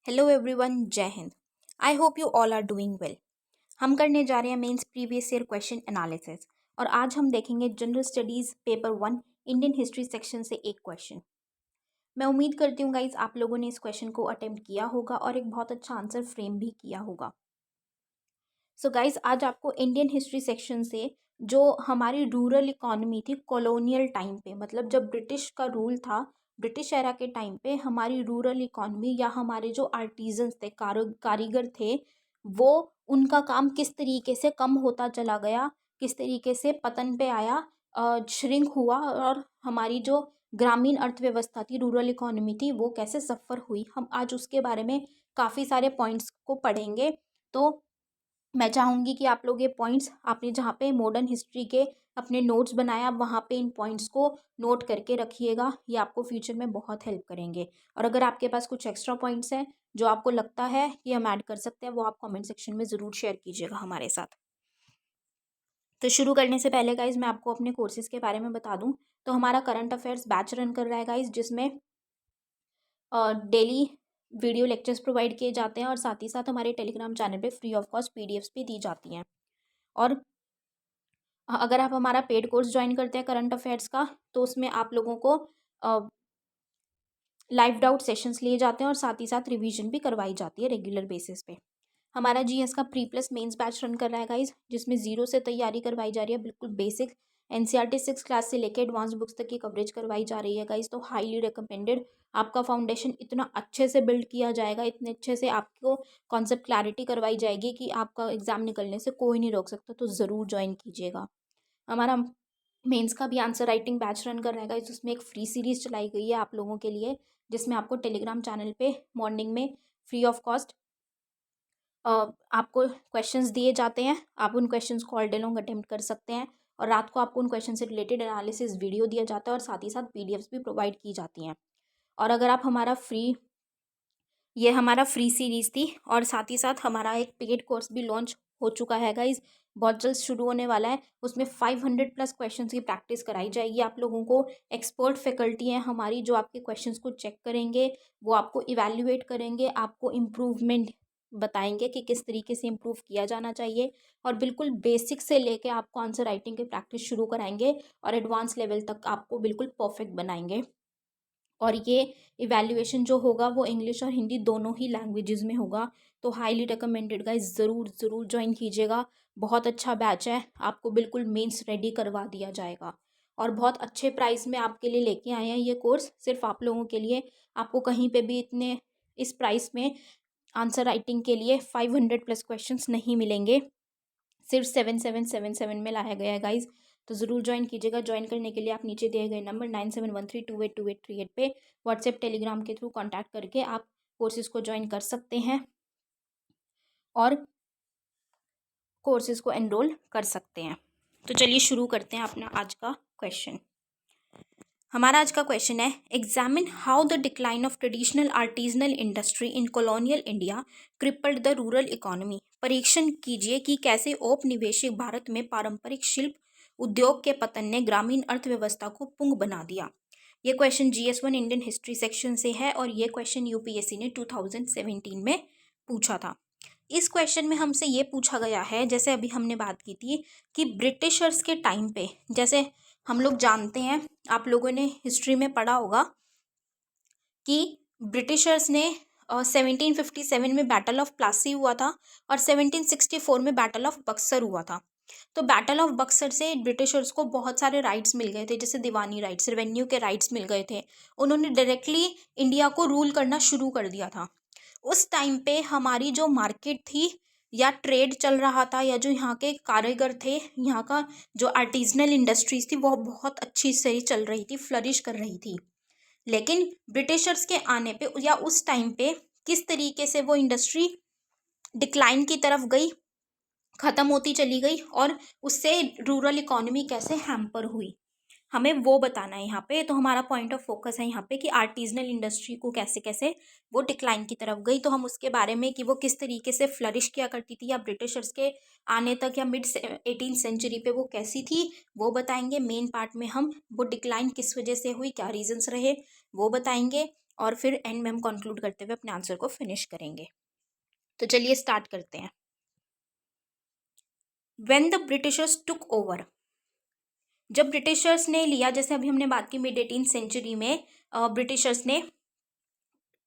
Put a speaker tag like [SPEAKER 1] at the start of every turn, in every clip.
[SPEAKER 1] Hello everyone, जय हिंद। I hope you all are doing well. हम करने जा रहे हैं mains previous year question analysis और आज हम देखेंगे general studies paper 1 Indian history section से एक क्वेश्चन। मैं उम्मीद करती हूँ गाइज आप लोगों ने इस क्वेश्चन को अटेम्प्ट किया होगा और एक बहुत अच्छा आंसर फ्रेम भी किया होगा। सो गाइज आज आपको इंडियन हिस्ट्री सेक्शन से जो हमारी रूरल इकोनॉमी थी कॉलोनियल टाइम पे, मतलब जब ब्रिटिश का रूल था, ब्रिटिश एरा के टाइम पे हमारी रूरल इकोनॉमी या हमारे जो आर्टिजन्स थे, कारीगर थे, वो उनका काम किस तरीके से कम होता चला गया, किस तरीके से पतन पे आया, श्रिंक हुआ और हमारी जो ग्रामीण अर्थव्यवस्था थी, रूरल इकोनॉमी थी, वो कैसे सफ़र हुई। हम आज उसके बारे में काफ़ी सारे पॉइंट्स को पढ़ेंगे। तो मैं चाहूँगी कि आप लोग ये पॉइंट्स आपने जहाँ पे मॉडर्न हिस्ट्री के अपने नोट्स बनाया, आप वहाँ पे इन पॉइंट्स को नोट करके रखिएगा। ये आपको फ्यूचर में बहुत हेल्प करेंगे। और अगर आपके पास कुछ एक्स्ट्रा पॉइंट्स हैं जो आपको लगता है कि हम ऐड कर सकते हैं, वो आप कमेंट सेक्शन में ज़रूर शेयर कीजिएगा हमारे साथ। तो शुरू करने से पहले गाइज मैं आपको अपने कोर्सेज़ के बारे में बता दूँ। तो हमारा करंट अफेयर्स बैच रन कर रहा है गाइज, जिसमें डेली वीडियो लेक्चर्स प्रोवाइड किए जाते हैं और साथ ही साथ हमारे टेलीग्राम चैनल पे फ्री ऑफ कॉस्ट पीडीएफ्स भी दी जाती हैं। और अगर आप हमारा पेड कोर्स ज्वाइन करते हैं करंट अफेयर्स का, तो उसमें आप लोगों को लाइव डाउट सेशंस लिए जाते हैं और साथ ही साथ रिवीजन भी करवाई जाती है रेगुलर बेसिस पे। हमारा जीएस का pre plus mains batch run कर रहा है गाइज, जिसमें जीरो से तैयारी करवाई जा रही है, बिल्कुल बेसिक एनसीईआरटी 6 क्लास से लेकर एडवांस बुक्स तक की कवरेज करवाई जा रही है गाइज। तो हाईली रिकमेंडेड। आपका फाउंडेशन इतना अच्छे से बिल्ड किया जाएगा, इतने अच्छे से आपको कॉन्सेप्ट क्लैरिटी करवाई जाएगी कि आपका एग्जाम निकलने से कोई नहीं रोक सकता। तो ज़रूर ज्वाइन कीजिएगा। हमारा मेंस का भी आंसर राइटिंग बैच रन कर रहेगा, जिसमें एक फ्री सीरीज चलाई गई है आप लोगों के लिए, जिसमें आपको टेलीग्राम चैनल पे मॉर्निंग में फ्री ऑफ कॉस्ट आपको क्वेश्चंस दिए जाते हैं। आप उन क्वेश्चंस को ऑल डे लॉन्ग अटेम्प्ट कर सकते हैं और रात को आपको उन क्वेश्चन से रिलेटेड एनालिसिस वीडियो दिया जाता है और साथ ही साथ पीडीएफ्स भी प्रोवाइड की जाती हैं। और अगर आप ये हमारा फ्री सीरीज़ थी और साथ ही साथ हमारा एक पेड कोर्स भी लॉन्च हो चुका है गाइज, बहुत जल्द शुरू होने वाला है। उसमें 500 प्लस क्वेश्चंस की प्रैक्टिस कराई जाएगी आप लोगों को। एक्सपर्ट फैकल्टी हैं हमारी जो आपके क्वेश्चंस को चेक करेंगे, वो आपको इवैल्यूएट करेंगे, आपको इम्प्रूवमेंट बताएंगे कि किस तरीके से इम्प्रूव किया जाना चाहिए और बिल्कुल बेसिक से लेके आपको आंसर राइटिंग की प्रैक्टिस शुरू कराएंगे और एडवांस लेवल तक आपको बिल्कुल परफेक्ट बनाएंगे। और ये इवैल्यूएशन जो होगा वो इंग्लिश और हिंदी दोनों ही लैंग्वेजेस में होगा। तो हाईली रिकमेंडेड गाइस, ज़रूर ज़रूर ज्वाइन कीजिएगा। बहुत अच्छा बैच है, आपको बिल्कुल मेंस रेडी करवा दिया जाएगा और बहुत अच्छे प्राइस में आपके लिए लेके आए हैं ये कोर्स, सिर्फ आप लोगों के लिए। आपको कहीं पे भी इतने इस प्राइस में आंसर राइटिंग के लिए 500 प्लस क्वेश्चंस नहीं मिलेंगे, सिर्फ 7777 में लाया गया है गाइज। तो ज़रूर ज्वाइन कीजिएगा। ज्वाइन करने के लिए आप नीचे दिए गए नंबर 9713282838 पे व्हाट्सएप टेलीग्राम के थ्रू कांटेक्ट करके आप कोर्सेज़ को ज्वाइन कर सकते हैं और कोर्सेज़ को एनरोल कर सकते हैं। तो चलिए शुरू करते हैं अपना आज का क्वेश्चन। हमारा आज का क्वेश्चन है, examine how the decline of traditional artisanal industry in colonial India crippled the rural economy. परीक्षण कीजिए कि कैसे औपनिवेशिक भारत में पारंपरिक शिल्प उद्योग के पतन ने ग्रामीण अर्थव्यवस्था को पुंग बना दिया। ये question GS1 Indian history section से है और ये क्वेश्चन यूपीएससी ने 2017 में पूछा था। इस क्वेश्चन में हमसे ये पूछा गया है, जैसे अभी हमने बात की थी कि ब्रिटिशर्स के टाइम पे, जैसे हम लोग जानते हैं, आप लोगों ने हिस्ट्री में पढ़ा होगा कि ब्रिटिशर्स ने 1757 में बैटल ऑफ प्लासी हुआ था और 1764 में बैटल ऑफ बक्सर हुआ था। तो बैटल ऑफ बक्सर से ब्रिटिशर्स को बहुत सारे राइट्स मिल गए थे, जैसे दीवानी राइट्स, रेवेन्यू के राइट्स मिल गए थे। उन्होंने डायरेक्टली इंडिया को रूल करना शुरू कर दिया था। उस टाइम पे हमारी जो मार्केट थी या ट्रेड चल रहा था, या जो यहाँ के कारीगर थे, यहाँ का जो आर्टिजनल इंडस्ट्रीज थी, वो बहुत अच्छी से चल रही थी, फ्लरिश कर रही थी। लेकिन ब्रिटिशर्स के आने पे या उस टाइम पे किस तरीके से वो इंडस्ट्री डिक्लाइन की तरफ गई, ख़त्म होती चली गई और उससे रूरल इकोनॉमी कैसे हैम्पर हुई, हमें वो बताना है यहाँ पे। तो हमारा पॉइंट ऑफ फोकस है यहाँ पे कि आर्टिजनल इंडस्ट्री को कैसे कैसे वो डिक्लाइन की तरफ गई, तो हम उसके बारे में कि वो किस तरीके से फ्लरिश किया करती थी या ब्रिटिशर्स के आने तक या मिड 18th सेंचुरी पे वो कैसी थी, वो बताएंगे। मेन पार्ट में हम वो डिक्लाइन किस वजह से हुई, क्या रीजंस रहे, वो बताएंगे। और फिर एंड में हम कंक्लूड करते हुए अपने आंसर को फिनिश करेंगे। तो चलिए स्टार्ट करते हैं। When the Britishers took over, जब ब्रिटिशर्स ने लिया, जैसे अभी हमने बात की मिड 18th सेंचुरी में ब्रिटिशर्स ने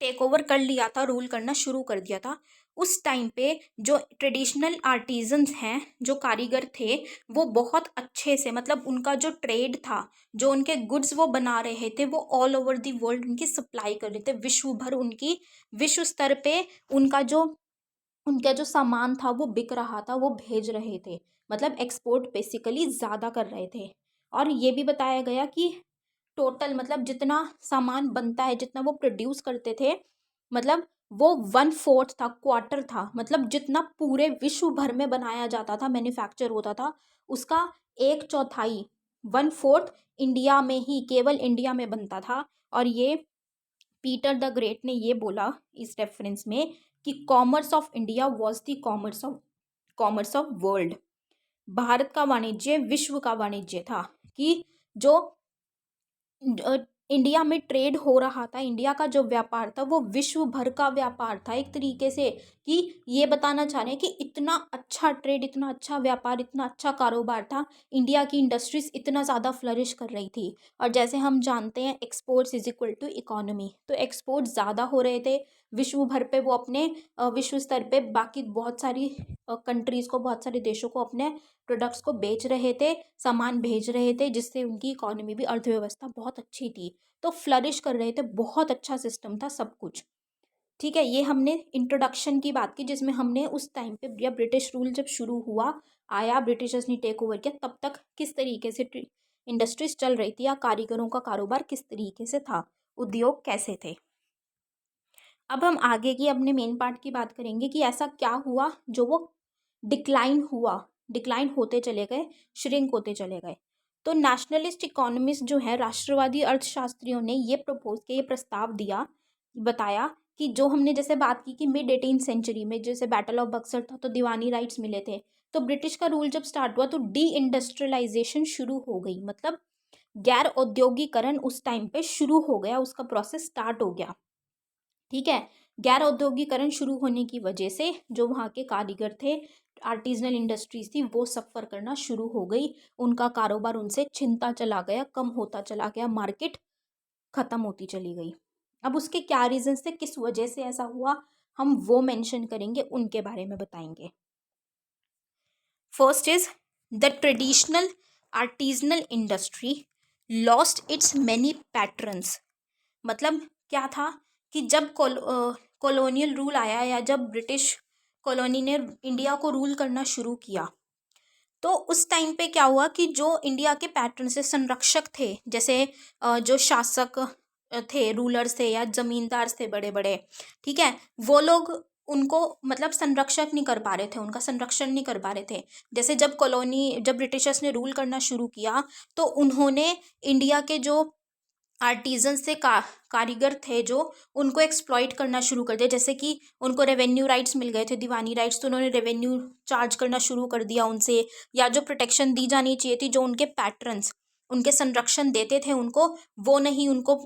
[SPEAKER 1] टेक ओवर कर लिया था, रूल करना शुरू कर दिया था। उस टाइम पे जो ट्रेडिशनल आर्टिजन्स हैं, जो कारीगर थे, वो बहुत अच्छे से, मतलब उनका जो ट्रेड था, जो उनके गुड्स वो बना रहे थे, वो ऑल ओवर दी वर्ल्ड उनकी सप्लाई कर रहे थे, विश्व भर उनकी, विश्व स्तर पे उनका जो सामान था वो बिक रहा था, वो भेज रहे थे, मतलब एक्सपोर्ट बेसिकली ज़्यादा कर रहे थे। और ये भी बताया गया कि टोटल, मतलब जितना सामान बनता है, जितना वो प्रोड्यूस करते थे, मतलब वो 1/4 था, क्वार्टर था, मतलब जितना पूरे विश्व भर में बनाया जाता था, मैन्युफैक्चर होता था, उसका 1/4, 1/4 इंडिया में ही, केवल इंडिया में बनता था। और ये पीटर द ग्रेट ने ये बोला इस रेफरेंस में कि commerce of India was the commerce of world. Bharat का वाणिज्य विश्व का वाणिज्य था, कि जो इंडिया में ट्रेड हो रहा था, इंडिया का जो व्यापार था वो विश्व भर का व्यापार था, एक तरीके से कि ये बताना चाह रहे हैं कि इतना अच्छा ट्रेड, इतना अच्छा व्यापार, इतना अच्छा कारोबार था, इंडिया की इंडस्ट्रीज इतना ज़्यादा फ्लरिश कर रही थी। और जैसे हम जानते हैं exports is equal to economy, तो एक्सपोर्ट ज़्यादा हो रहे थे विश्व भर पे, वो अपने विश्व स्तर पे बाकी बहुत सारी कंट्रीज़ को, बहुत सारे देशों को अपने प्रोडक्ट्स को बेच रहे थे, सामान भेज रहे थे, जिससे उनकी इकोनॉमी भी, अर्थव्यवस्था बहुत अच्छी थी, तो फ्लरिश कर रहे थे, बहुत अच्छा सिस्टम था सब कुछ। ठीक है, ये हमने इंट्रोडक्शन की बात की, जिसमें हमने उस टाइम पे, या ब्रिटिश रूल जब शुरू हुआ, आया, ब्रिटिशर्स ने टेक ओवर किया, तब तक किस तरीके से इंडस्ट्रीज चल रही थी, या कारीगरों का कारोबार किस तरीके से था, उद्योग कैसे थे। अब हम आगे की अपने मेन पार्ट की बात करेंगे कि ऐसा क्या हुआ जो वो डिक्लाइन होते चले गए, श्रिंक होते चले गए। तो नेशनलिस्ट इकोनॉमिस्ट जो है, राष्ट्रवादी अर्थशास्त्रियों ने ये प्रपोज किया, ये प्रस्ताव दिया, बताया कि जो हमने जैसे बात की कि मिड 18th सेंचुरी में जैसे बैटल ऑफ बक्सर था, तो दीवानी राइट्स मिले थे, तो ब्रिटिश का रूल जब स्टार्ट हुआ तो डी इंडस्ट्रियलाइजेशन शुरू हो गई, मतलब गैर औद्योगिकरण उस टाइम पे शुरू हो गया, उसका प्रोसेस स्टार्ट हो गया। ठीक है, गैर औद्योगिकरण शुरू होने की वजह से जो वहाँ के कारीगर थे, आर्टिजनल इंडस्ट्रीज थी, वो सफ़र करना शुरू हो गई, उनका कारोबार उनसे छिनता चला गया, कम होता चला गया, मार्केट ख़त्म होती चली गई। अब उसके क्या रीजन थे, किस वजह से ऐसा हुआ, हम वो मेंशन करेंगे, उनके बारे में बताएंगे। First is the traditional artisanal industry lost its many patterns. मतलब क्या था कि जब कॉलोनियल रूल आया, या जब ब्रिटिश कॉलोनी ने इंडिया को रूल करना शुरू किया, तो उस टाइम पे क्या हुआ कि जो इंडिया के पैटर्न से संरक्षक थे, जैसे जो शासक थे, रूलर्स थे, या जमींदार थे बड़े बड़े, ठीक है, वो लोग उनको, मतलब संरक्षक नहीं कर पा रहे थे, उनका संरक्षण नहीं कर पा रहे थे। जैसे जब ब्रिटिशर्स ने रूल करना शुरू किया, तो उन्होंने इंडिया के जो आर्टिजन से कारीगर थे, जो उनको एक्सप्लॉइट करना शुरू कर दिया, जैसे कि उनको रेवेन्यू राइट्स मिल गए थे, दीवानी राइट्स, तो उन्होंने रेवेन्यू चार्ज करना शुरू कर दिया उनसे, या जो प्रोटेक्शन दी जानी चाहिए थी, जो उनके पैटर्न्स उनके संरक्षण देते थे उनको, वो नहीं उनको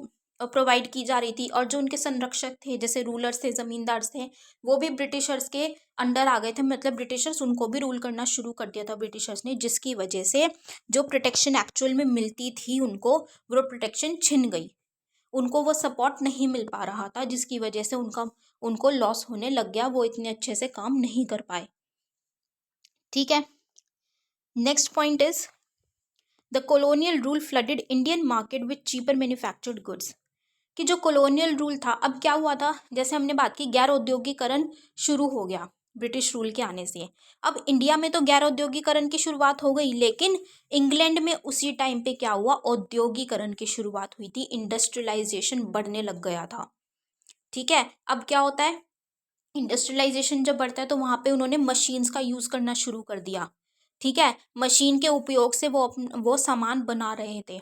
[SPEAKER 1] प्रोवाइड की जा रही थी। और जो उनके संरक्षक थे, जैसे रूलर्स थे, ज़मींदार थे, वो भी ब्रिटिशर्स के अंडर आ गए थे, मतलब ब्रिटिशर्स उनको भी रूल करना शुरू कर दिया था ब्रिटिशर्स ने, जिसकी वजह से जो प्रोटेक्शन एक्चुअल में मिलती थी उनको, वो प्रोटेक्शन छिन गई, उनको वो सपोर्ट नहीं मिल पा रहा था, जिसकी वजह से उनको लॉस होने लग गया, वो इतने अच्छे से काम नहीं कर पाए। ठीक है, next point is the colonial rule flooded Indian market with cheaper manufactured goods. कि जो कॉलोनियल रूल था, अब क्या हुआ था, जैसे हमने बात की, गैर औद्योगिकरण शुरू हो गया ब्रिटिश रूल के आने से। अब इंडिया में तो गैर औद्योगिकरण की शुरुआत हो गई, लेकिन इंग्लैंड में उसी टाइम पे क्या हुआ, औद्योगिकरण की शुरुआत हुई थी, इंडस्ट्रियलाइजेशन बढ़ने लग गया था। ठीक है, अब क्या होता है, इंडस्ट्रियलाइजेशन जब बढ़ता है, तो वहाँ पे उन्होंने मशीन्स का यूज़ करना शुरू कर दिया। ठीक है, मशीन के उपयोग से वो सामान बना रहे थे,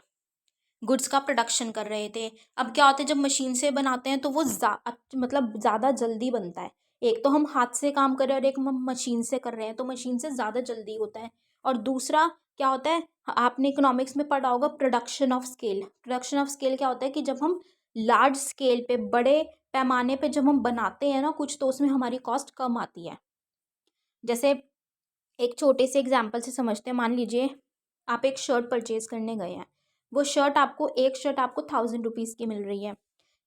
[SPEAKER 1] गुड्स का प्रोडक्शन कर रहे थे। अब क्या होता है, जब मशीन से बनाते हैं तो वो मतलब ज़्यादा जल्दी बनता है। एक तो हम हाथ से काम कर रहे हैं, और एक हम मशीन से कर रहे हैं, तो मशीन से ज़्यादा जल्दी होता है। और दूसरा क्या होता है, आपने इकोनॉमिक्स में पढ़ा होगा, production of scale. Production of scale क्या होता है कि जब हम लार्ज स्केल पे, बड़े पैमाने पे जब हम बनाते हैं ना कुछ, तो उसमें हमारी कॉस्ट कम आती है। जैसे एक छोटे से एग्जाम्पल से समझते हैं। मान लीजिए आप एक शर्ट परचेज करने गए हैं, वो शर्ट आपको, एक शर्ट आपको 1000 रुपीज़ की मिल रही है,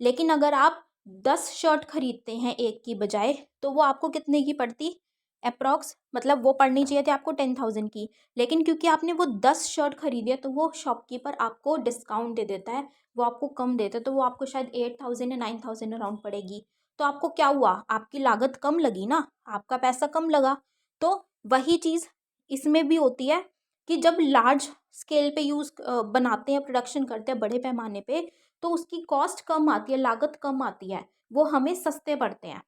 [SPEAKER 1] लेकिन अगर आप 10 शर्ट खरीदते हैं एक की बजाय, तो वो आपको कितने की पड़ती, अप्रॉक्स, मतलब वो पड़नी चाहिए थी आपको 10,000 की, लेकिन क्योंकि आपने वो 10 शर्ट खरीदी है तो वो शॉपकीपर आपको डिस्काउंट दे देता है, वो आपको कम देता है, तो वो आपको शायद 8,000 या 9,000 अराउंड पड़ेगी। तो आपको क्या हुआ, आपकी लागत कम लगी ना, आपका पैसा कम लगा। तो वही चीज़ इसमें भी होती है कि जब लार्ज स्केल पे बनाते हैं, प्रोडक्शन करते हैं बड़े पैमाने पे, तो उसकी कॉस्ट कम आती है, लागत कम आती है, वो हमें सस्ते पड़ते हैं।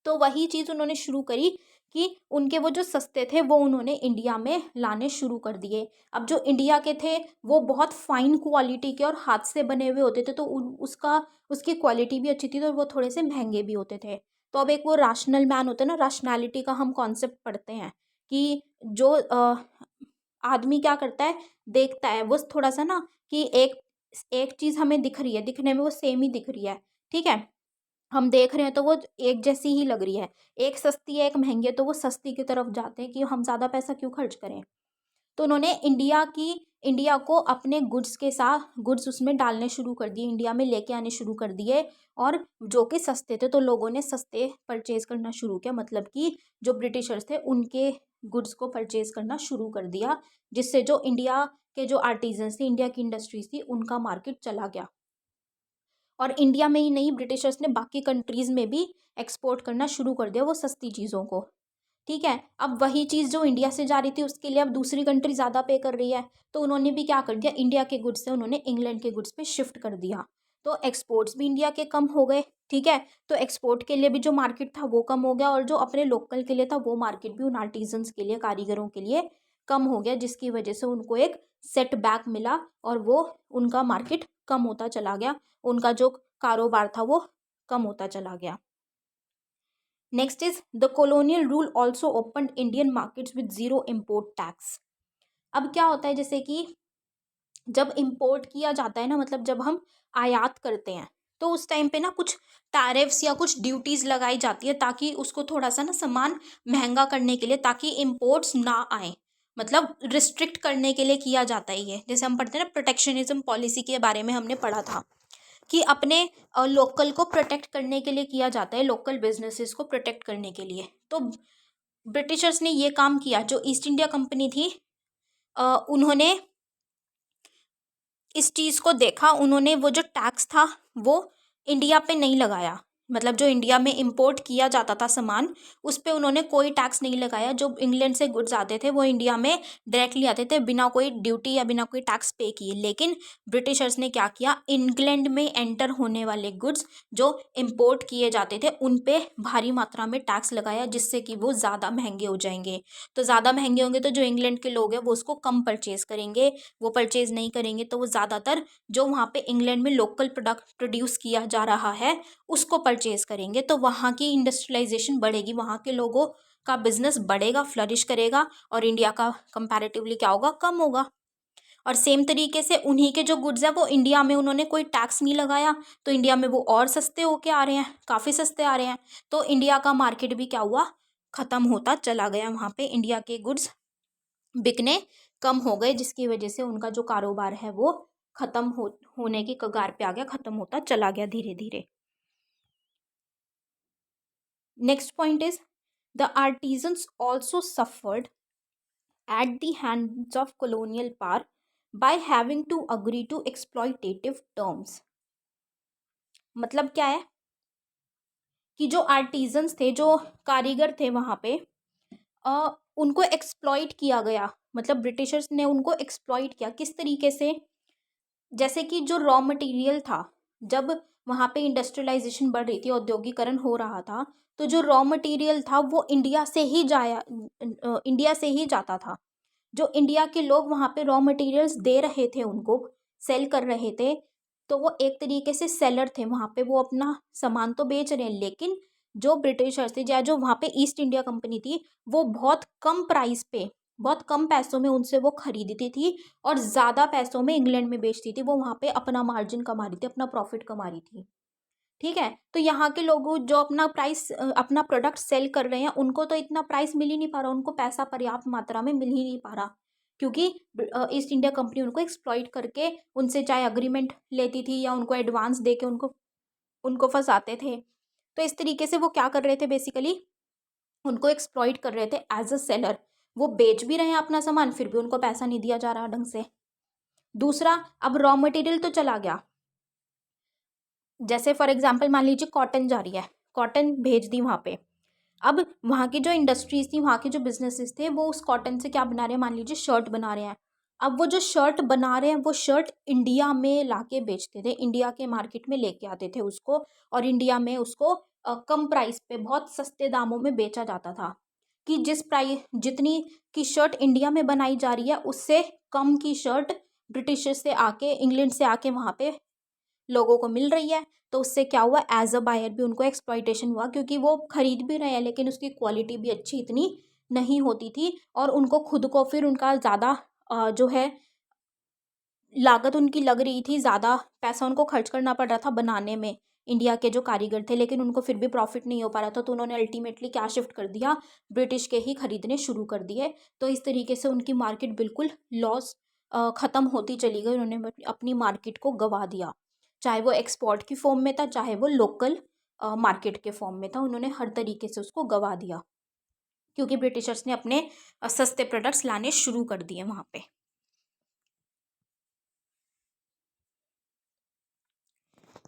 [SPEAKER 1] तो वही चीज़ उन्होंने शुरू करी कि उनके वो जो सस्ते थे वो उन्होंने इंडिया में लाने शुरू कर दिए। अब जो इंडिया के थे वो बहुत फाइन क्वालिटी के और हाथ से बने हुए होते थे, तो उसकी क्वालिटी भी अच्छी थी, तो वो थोड़े से महंगे भी होते थे। तो अब एक वो राशनल मैन होता है ना, रैशनैलिटी का हम कॉन्सेप्ट पढ़ते हैं कि जो आदमी क्या करता है, देखता है वो थोड़ा सा ना, कि एक एक चीज़ हमें दिख रही है, दिखने में वो सेम ही दिख रही है, ठीक है, हम देख रहे हैं तो वो एक जैसी ही लग रही है, एक सस्ती है एक महंगी है, तो वो सस्ती की तरफ जाते हैं कि हम ज़्यादा पैसा क्यों खर्च करें। तो उन्होंने इंडिया को अपने गुड्स के साथ गुड्स उसमें डालने शुरू कर दिए, इंडिया में लेके आने शुरू कर दिए, और जो कि सस्ते थे तो लोगों ने सस्ते परचेज करना शुरू किया, मतलब कि जो ब्रिटिशर्स थे उनके गुड्स को परचेज करना शुरू कर दिया, जिससे जो इंडिया के जो आर्टिजन्स थे, इंडिया की इंडस्ट्रीज थी, उनका मार्केट चला गया। और इंडिया में ही नहीं, ब्रिटिशर्स ने बाकी कंट्रीज़ में भी एक्सपोर्ट करना शुरू कर दिया वो सस्ती चीज़ों को, ठीक है। अब वही चीज़ जो इंडिया से जा रही थी उसके लिए अब दूसरी कंट्री ज़्यादा पे कर रही है, तो उन्होंने भी क्या कर दिया, इंडिया के गुड्स से उन्होंने इंग्लैंड के गुड्स पे शिफ्ट कर दिया, तो एक्सपोर्ट्स भी इंडिया के कम हो गए, ठीक है। तो एक्सपोर्ट के लिए भी जो मार्केट था वो कम हो गया, और जो अपने लोकल के लिए था वो मार्केट भी उन आर्टिजन्स के लिए, कारीगरों के लिए कम हो गया, जिसकी वजह से उनको एक सेटबैक मिला और वो उनका मार्केट कम होता चला गया, उनका जो कारोबार था वो कम होता चला गया। Next is the colonial rule also open Indian markets with zero import tax. अब क्या होता है, जैसे कि जब इम्पोर्ट किया जाता है ना, मतलब जब हम आयात करते हैं, तो उस टाइम पे ना कुछ टैरिफ्स या कुछ ड्यूटीज़ लगाई जाती है, ताकि उसको थोड़ा सा ना सामान महंगा करने के लिए, ताकि इम्पोर्ट्स ना आए, मतलब रिस्ट्रिक्ट करने के लिए किया जाता है ये। जैसे हम पढ़ते हैं ना, प्रोटेक्शनिज्म पॉलिसी के बारे में हमने पढ़ा था कि अपने लोकल को प्रोटेक्ट करने के लिए किया जाता है, लोकल बिजनेसेस को प्रोटेक्ट करने के लिए। तो ब्रिटिशर्स ने ये काम किया, जो ईस्ट इंडिया कंपनी थी, उन्होंने इस चीज़ को देखा, उन्होंने वो जो टैक्स था वो इंडिया पे नहीं लगाया, मतलब जो इंडिया में इंपोर्ट किया जाता था सामान, उस पे उन्होंने कोई टैक्स नहीं लगाया। जो इंग्लैंड से गुड्स आते थे वो इंडिया में डायरेक्टली आते थे बिना कोई ड्यूटी या बिना कोई टैक्स पे किए। लेकिन ब्रिटिशर्स ने क्या किया, इंग्लैंड में एंटर होने वाले गुड्स जो इंपोर्ट किए जाते थे उन पे भारी मात्रा में टैक्स लगाया, जिससे कि वो ज़्यादा महंगे हो जाएंगे। तो ज़्यादा महंगे होंगे तो जो इंग्लैंड के लोग हैं वो उसको कम परचेज़ करेंगे, वो परचेज़ नहीं करेंगे तो वो ज़्यादातर जो वहाँ पे इंग्लैंड में लोकल प्रोडक्ट प्रोड्यूस किया जा रहा है उसको परचेज़ करेंगे, तो वहाँ की इंडस्ट्रियलाइजेशन बढ़ेगी, वहाँ के लोगों का बिजनेस बढ़ेगा, फ्लरिश करेगा, और इंडिया का कंपैरेटिवली क्या होगा, कम होगा। और सेम तरीके से उन्हीं के जो गुड्स है वो इंडिया में उन्होंने कोई टैक्स नहीं लगाया, तो इंडिया में वो और सस्ते होके आ रहे हैं, काफ़ी सस्ते आ रहे हैं, तो इंडिया का मार्केट भी क्या हुआ, ख़त्म होता चला गया। वहाँ पे इंडिया के गुड्स बिकने कम हो गए, जिसकी वजह से उनका जो कारोबार है वो ख़त्म होने की कगार पे आ गया, ख़त्म होता चला गया धीरे धीरे। Next point is the artisans also suffered at the hands of colonial power by having to agree to exploitative terms। मतलब क्या है कि जो आर्टिजन्स थे, जो कारीगर थे वहाँ पे, उनको एक्सप्लॉइट किया गया, मतलब ब्रिटिशर्स ने उनको एक्सप्लॉइट किया। किस तरीके से, जैसे कि जो रॉ मटेरियल था, जब वहाँ पे इंडस्ट्रियलाइजेशन बढ़ रही थी, औद्योगिकरण हो रहा था, तो जो रॉ मटेरियल था वो इंडिया से ही जाता था। जो इंडिया के लोग वहाँ पे रॉ मटेरियल्स दे रहे थे, उनको सेल कर रहे थे, तो वो एक तरीके से सेलर थे, वहाँ पे वो अपना सामान तो बेच रहे हैं, लेकिन जो ब्रिटिशर्स थे या जो वहाँ पे ईस्ट इंडिया कंपनी थी वो बहुत कम प्राइस पे बहुत कम पैसों में उनसे वो खरीदती थी और ज़्यादा पैसों में इंग्लैंड में बेचती थी। वो वहाँ पे अपना मार्जिन कमा रही थी, अपना प्रॉफिट कमा रही थी। ठीक है, तो यहाँ के लोग जो अपना प्रोडक्ट सेल कर रहे हैं, उनको तो इतना प्राइस मिल ही नहीं पा रहा, उनको पैसा पर्याप्त मात्रा में मिल ही नहीं पा रहा, क्योंकि ईस्ट इंडिया कंपनी उनको एक्सप्लॉइट करके उनसे चाहे अग्रीमेंट लेती थी या उनको एडवांस दे के उनको उनको फंसाते थे। तो इस तरीके से वो क्या कर रहे थे, बेसिकली उनको एक्सप्लॉइट कर रहे थे एज अ सेलर। वो बेच भी रहे हैं अपना सामान, फिर भी उनको पैसा नहीं दिया जा रहा ढंग से। दूसरा, अब रॉ मटेरियल तो चला गया, जैसे फॉर एग्जाम्पल मान लीजिए कॉटन जा रही है, कॉटन भेज दी वहाँ पे। अब वहाँ की जो इंडस्ट्रीज थी, वहाँ के जो बिजनेसेस थे, वो उस कॉटन से क्या बना रहे हैं, मान लीजिए शर्ट बना रहे हैं। अब वो जो शर्ट बना रहे हैं, वो शर्ट इंडिया में लाके बेचते थे, इंडिया के मार्केट में लेके आते थे उसको, और इंडिया में उसको कम प्राइस पे बहुत सस्ते दामों में बेचा जाता था, कि जितनी की शर्ट इंडिया में बनाई जा रही है, उससे कम की शर्ट ब्रिटिश से आके, इंग्लैंड से आके वहाँ पे लोगों को मिल रही है। तो उससे क्या हुआ, एज अ बायर भी उनको एक्सप्लॉइटेशन हुआ, क्योंकि वो खरीद भी रहे हैं लेकिन उसकी क्वालिटी भी अच्छी इतनी नहीं होती थी, और उनको खुद को फिर उनका ज़्यादा जो है लागत उनकी लग रही थी, ज़्यादा पैसा उनको खर्च करना पड़ रहा था बनाने में, इंडिया के जो कारीगर थे, लेकिन उनको फिर भी प्रॉफिट नहीं हो पा रहा था। तो उन्होंने अल्टीमेटली क्या शिफ्ट कर दिया, ब्रिटिश के ही खरीदने शुरू कर दिए। तो इस तरीके से उनकी मार्केट बिल्कुल लॉस ख़त्म होती चली गई, उन्होंने अपनी मार्केट को गंवा दिया, चाहे वो एक्सपोर्ट की फॉर्म में था, चाहे वो लोकल मार्केट के फॉर्म में था, उन्होंने हर तरीके से उसको गंवा दिया, क्योंकि ब्रिटिशर्स ने अपने सस्ते प्रोडक्ट्स लाने शुरू कर दिए वहाँ पे।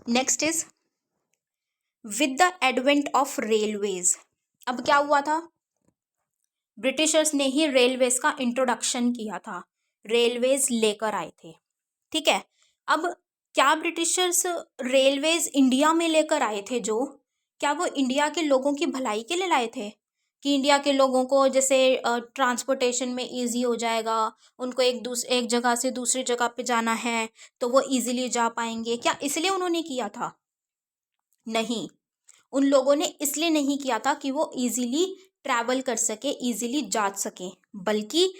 [SPEAKER 1] Next is with the advent of railways. अब क्या हुआ था, ब्रिटिशर्स ने ही रेलवेज का इंट्रोडक्शन किया था, रेलवेज लेकर आए थे। ठीक है, अब क्या ब्रिटिशर्स रेलवेज इंडिया में लेकर आए थे, जो क्या वो इंडिया के लोगों की भलाई के लिए लाए थे, कि इंडिया के लोगों को जैसे ट्रांसपोर्टेशन में इजी हो जाएगा, उनको एक जगह से दूसरी जगह पे जाना है तो वो इजीली जा पाएंगे, क्या इसलिए उन्होंने किया था? नहीं, उन लोगों ने इसलिए नहीं किया था कि वो इजीली ट्रैवल कर सके, इजीली जा सके, बल्कि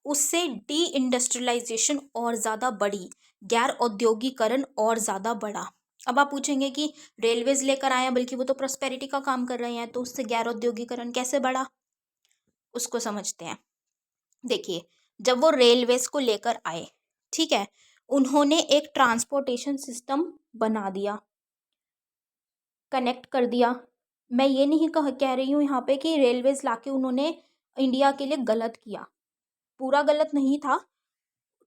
[SPEAKER 1] उससे डी इंडस्ट्रियलाइजेशन और ज़्यादा बढ़ी, गैर औद्योगिकरण और ज़्यादा बढ़ा। अब आप पूछेंगे कि रेलवेज लेकर आए हैं, बल्कि वो तो प्रॉस्पेरिटी का काम कर रहे हैं, तो उससे गैर औद्योगिकरण कैसे बढ़ा, उसको समझते हैं। देखिए, जब वो रेलवेज को लेकर आए, ठीक है, उन्होंने एक ट्रांसपोर्टेशन सिस्टम बना दिया, कनेक्ट कर दिया। मैं ये नहीं कह रही हूँ यहाँ पे कि रेलवेज लाके उन्होंने इंडिया के लिए गलत किया, पूरा गलत नहीं था,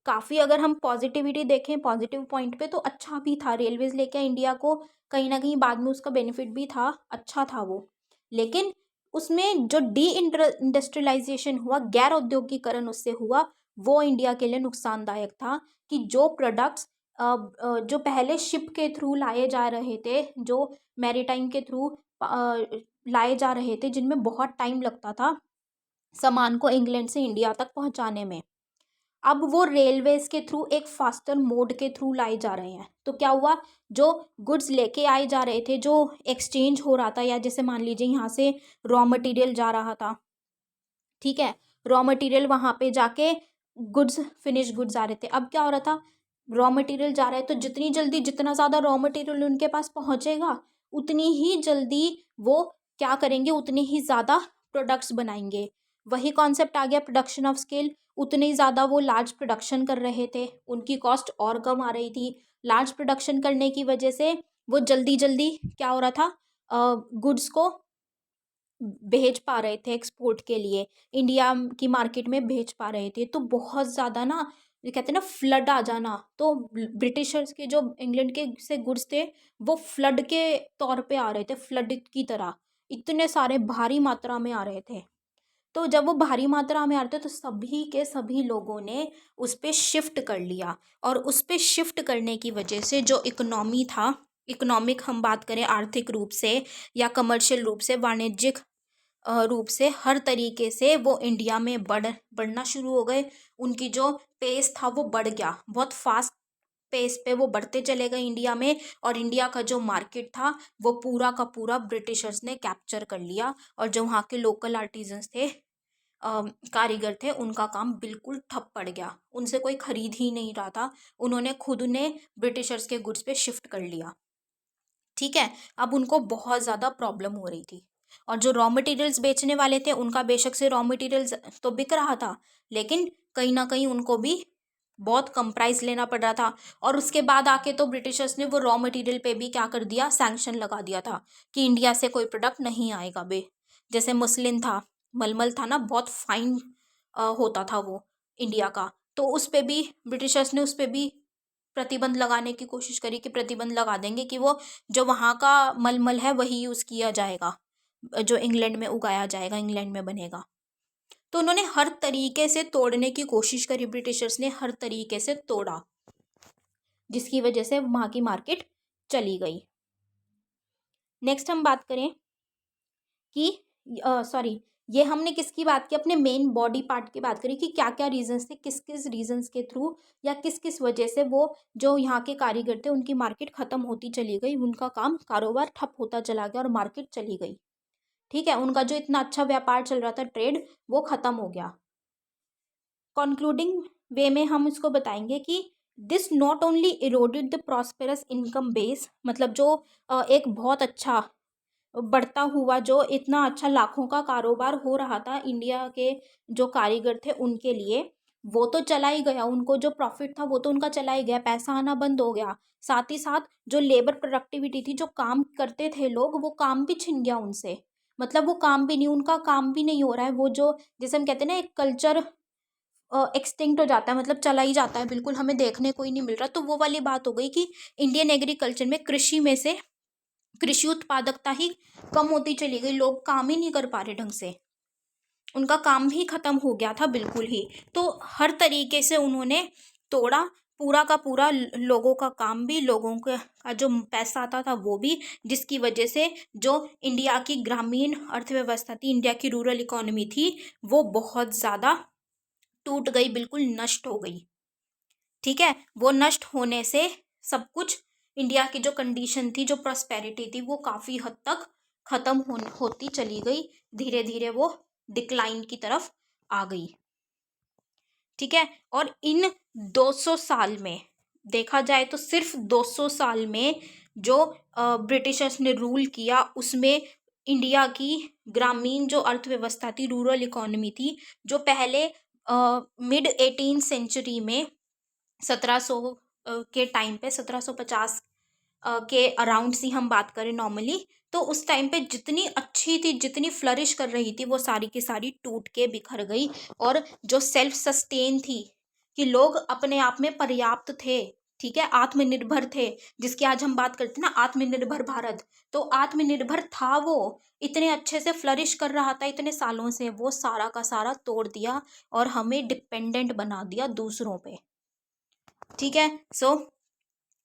[SPEAKER 1] काफ़ी अगर हम पॉजिटिविटी देखें, पॉजिटिव पॉइंट पे, तो अच्छा भी था, रेलवेज लेके इंडिया को कहीं ना कहीं बाद में उसका बेनिफिट भी था, अच्छा था वो। लेकिन उसमें जो डी इंडस्ट्रियलाइजेशन हुआ, गैर औद्योगिकरण उससे हुआ, वो इंडिया के लिए नुकसानदायक था, कि जो प्रोडक्ट्स जो पहले शिप के थ्रू लाए जा रहे थे, जो मैरीटाइम के थ्रू लाए जा रहे थे, जिनमें बहुत टाइम लगता था सामान को इंग्लैंड से इंडिया तक पहुंचाने में, अब वो रेलवेज के थ्रू एक फास्टर मोड के थ्रू लाए जा रहे हैं। तो क्या हुआ, जो गुड्स लेके आए जा रहे थे, जो एक्सचेंज हो रहा था, या जैसे मान लीजिए यहाँ से रॉ मटेरियल जा रहा था, ठीक है, रॉ मटेरियल वहाँ पे जाके गुड्स, फिनिश गुड्स आ रहे थे। अब क्या हो रहा था, रॉ मटेरियल जा रहा है, तो जितनी जल्दी, जितना ज़्यादा रॉ मटेरियल उनके पास पहुँचेगा, उतनी ही जल्दी वो क्या करेंगे, उतने ही ज़्यादा प्रोडक्ट्स बनाएंगे। वही कॉन्सेप्ट आ गया प्रोडक्शन ऑफ स्केल, उतने ही ज़्यादा वो लार्ज प्रोडक्शन कर रहे थे, उनकी कॉस्ट और कम आ रही थी। लार्ज प्रोडक्शन करने की वजह से वो जल्दी जल्दी क्या हो रहा था, गुड्स को भेज पा रहे थे एक्सपोर्ट के लिए, इंडिया की मार्केट में भेज पा रहे थे। तो बहुत ज़्यादा ना, ये कहते हैं ना फ्लड आ जाना, तो ब्रिटिशर्स के जो इंग्लैंड के से गुड्स थे, वो फ्लड के तौर पे आ रहे थे, फ्लड की तरह इतने सारे भारी मात्रा में आ रहे थे। तो जब वो भारी मात्रा में आ रहे थे, तो सभी के सभी लोगों ने उस पर शिफ्ट कर लिया, और उस पर शिफ्ट करने की वजह से जो इकोनॉमी था, इकोनॉमिक हम बात करें आर्थिक रूप से या कमर्शियल रूप से, वाणिज्यिक रूप से, हर तरीके से वो इंडिया में बढ़ना शुरू हो गए। उनकी जो पेस था वो बढ़ गया, बहुत फास्ट पेस पे वो बढ़ते चले गए इंडिया में, और इंडिया का जो मार्केट था वो पूरा का पूरा ब्रिटिशर्स ने कैप्चर कर लिया, और जो वहाँ के लोकल आर्टिजन्स थे कारीगर थे उनका काम बिल्कुल ठप पड़ गया, उनसे कोई खरीद ही नहीं रहा था, उन्होंने खुद ने ब्रिटिशर्स के गुड्स पे शिफ्ट कर लिया। ठीक है, अब उनको बहुत ज़्यादा प्रॉब्लम हो रही थी, और जो रॉ मटेरियल्स बेचने वाले थे उनका बेशक से रॉ मटेरियल्स तो बिक रहा था, लेकिन कहीं ना कहीं उनको भी बहुत कम प्राइस लेना पड़ रहा था। और उसके बाद आके तो ब्रिटिशर्स ने वो रॉ मटेरियल पे भी क्या कर दिया, सैंक्शन लगा दिया था कि इंडिया से कोई प्रोडक्ट नहीं आएगा बे। जैसे मसलिन था, मलमल था ना, बहुत फाइन होता था वो इंडिया का, तो उस पे भी ब्रिटिशर्स ने उस पे भी प्रतिबंध लगाने की कोशिश करी कि प्रतिबंध लगा देंगे कि वो जो वहाँ का मलमल है वही यूज़ किया जाएगा, जो इंग्लैंड में उगाया जाएगा, इंग्लैंड में बनेगा। तो उन्होंने हर तरीके से तोड़ने की कोशिश करी, ब्रिटिशर्स ने हर तरीके से तोड़ा, जिसकी वजह से वहाँ की मार्केट चली गई। नेक्स्ट हम बात करें कि सॉरी, ये हमने किसकी बात की, अपने मेन बॉडी पार्ट की बात करी कि क्या क्या रीजंस थे, किस किस रीजंस के थ्रू या किस किस वजह से वो जो यहाँ के कारीगर थे उनकी मार्केट ख़त्म होती चली गई, उनका काम कारोबार ठप होता चला गया और मार्केट चली गई। ठीक है, उनका जो इतना अच्छा व्यापार चल रहा था, ट्रेड, वो ख़त्म हो गया। कंक्लूडिंग वे में हम इसको बताएंगे कि this not only eroded the prosperous income base, मतलब जो एक बहुत अच्छा बढ़ता हुआ, जो इतना अच्छा लाखों का कारोबार हो रहा था इंडिया के जो कारीगर थे उनके लिए, वो तो चला ही गया, उनको जो प्रॉफिट था वो तो उनका चला ही गया, पैसा आना बंद हो गया। साथ ही साथ जो लेबर प्रोडक्टिविटी थी, जो काम करते थे लोग, वो काम भी छिन गया उनसे, मतलब वो काम भी नहीं, उनका काम भी नहीं हो रहा है। वो जो, जैसे हम कहते हैं ना, एक कल्चर एक्सटिंक्ट हो जाता है, मतलब चला ही जाता है बिल्कुल, हमें देखने को ही नहीं मिल रहा। तो वो वाली बात हो गई कि इंडियन एग्रीकल्चर में, कृषि में से कृषि उत्पादकता ही कम होती चली गई, लोग काम ही नहीं कर पा रहे ढंग से, उनका काम भी खत्म हो गया था बिल्कुल ही। तो हर तरीके से उन्होंने तोड़ा, पूरा का पूरा, लोगों का काम भी, लोगों का जो पैसा आता था वो भी, जिसकी वजह से जो इंडिया की ग्रामीण अर्थव्यवस्था थी, इंडिया की रूरल इकोनॉमी थी, वो बहुत ज़्यादा टूट गई, बिल्कुल नष्ट हो गई। ठीक है, वो नष्ट होने से सब कुछ, इंडिया की जो कंडीशन थी, जो प्रॉस्पेरिटी थी, वो काफ़ी हद तक ख़त्म होती चली गई, धीरे धीरे वो डिक्लाइन की तरफ आ गई। ठीक है, और इन 200 साल में देखा जाए तो सिर्फ 200 साल में जो ब्रिटिशर्स ने रूल किया, उसमें इंडिया की ग्रामीण जो अर्थव्यवस्था थी, रूरल इकोनॉमी थी, जो पहले मिड 18 सेंचुरी में 1700 के टाइम पे, 1750 के अराउंड सी हम बात करें नॉर्मली, तो उस टाइम पे जितनी अच्छी थी, जितनी फ्लरिश कर रही थी, वो सारी की सारी टूट के बिखर गई। और जो सेल्फ सस्टेन थी, कि लोग अपने आप में पर्याप्त थे, ठीक है, आत्मनिर्भर थे, जिसकी आज हम बात करते हैं ना, आत्मनिर्भर भारत, तो आत्मनिर्भर था वो, इतने अच्छे से फ्लरिश कर रहा था इतने सालों से, वो सारा का सारा तोड़ दिया और हमें डिपेंडेंट बना दिया दूसरों पे। ठीक है, so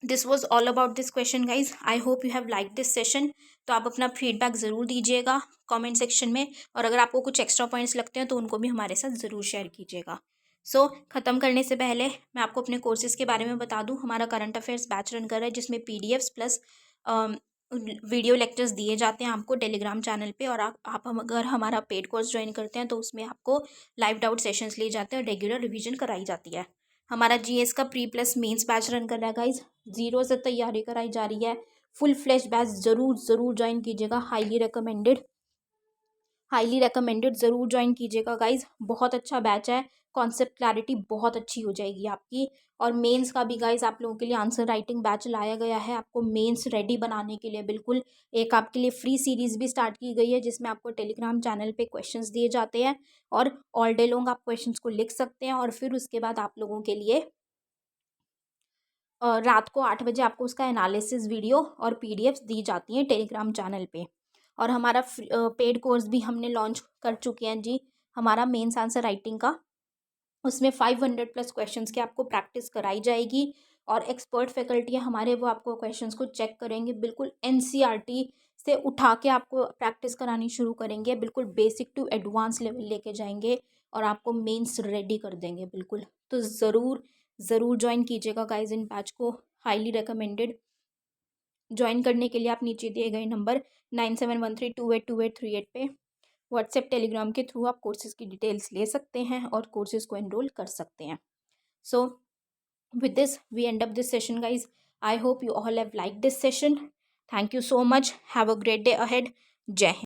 [SPEAKER 1] this was all about this question guys, I hope you have like this session. तो आप अपना फीडबैक ज़रूर दीजिएगा कमेंट सेक्शन में, और अगर आपको कुछ एक्स्ट्रा पॉइंट्स लगते हैं तो उनको भी हमारे साथ ज़रूर शेयर कीजिएगा। सो ख़त्म करने से पहले मैं आपको अपने कोर्सेज़ के बारे में बता दूं। हमारा करंट अफेयर्स बैच रन कर रहा है, जिसमें PDFs प्लस वीडियो लेक्चर्स दिए जाते हैं आपको टेलीग्राम चैनल पे, और आप हम अगर हमारा पेड कोर्स ज्वाइन करते हैं तो उसमें आपको लाइव डाउट सेशंस लिए जाते हैं और रेगुलर रिवीजन कराई जाती है। हमारा GS का pre plus mains batch run कर रहा है गाइज, 0 से तैयारी कराई जा रही है, फुल फ्लेश बैच ज़रूर ज़रूर ज्वाइन कीजिएगा, हाईली रिकमेंडेड ज़रूर ज्वाइन कीजिएगा गाइज, बहुत अच्छा बैच है, कॉन्सेप्ट क्लैरिटी बहुत अच्छी हो जाएगी आपकी। और मेंस का भी गाइज आप लोगों के लिए आंसर राइटिंग बैच लाया गया है, आपको मेंस रेडी बनाने के लिए बिल्कुल। एक आपके लिए फ्री सीरीज़ भी स्टार्ट की गई है, जिसमें आपको टेलीग्राम चैनल पे क्वेश्चंस दिए जाते हैं, और ऑल डे लॉन्ग आप क्वेश्चंस को लिख सकते हैं, और फिर उसके बाद आप लोगों के लिए रात को 8 बजे आपको उसका एनालिसिस वीडियो और PDFs दी जाती हैं टेलीग्राम चैनल पे। और हमारा पेड कोर्स भी हमने लॉन्च कर चुके हैं जी, हमारा मेंस आंसर राइटिंग का, उसमें 500 प्लस क्वेश्चंस की आपको प्रैक्टिस कराई जाएगी, और एक्सपर्ट फैकल्टी हमारे, वो आपको क्वेश्चंस को चेक करेंगे, बिल्कुल NCERT से उठा के आपको प्रैक्टिस करानी शुरू करेंगे, बिल्कुल बेसिक टू एडवांस लेवल लेके जाएंगे, और आपको मेंस रेडी कर देंगे बिल्कुल। तो ज़रूर ज़रूर ज्वाइन कीजिएगा गाइज इन बैच को, हाईली रिकमेंडेड। ज्वाइन करने के लिए आप नीचे दिए गए नंबर 9713282838 पे व्हाट्सएप टेलीग्राम के थ्रू आप कोर्सेज़ की डिटेल्स ले सकते हैं और कोर्सेज़ को एनरोल कर सकते हैं. सो with this we end up this session, guys. I hope you all have liked this session. Thank you so much. Have a great day ahead. Jai Hind.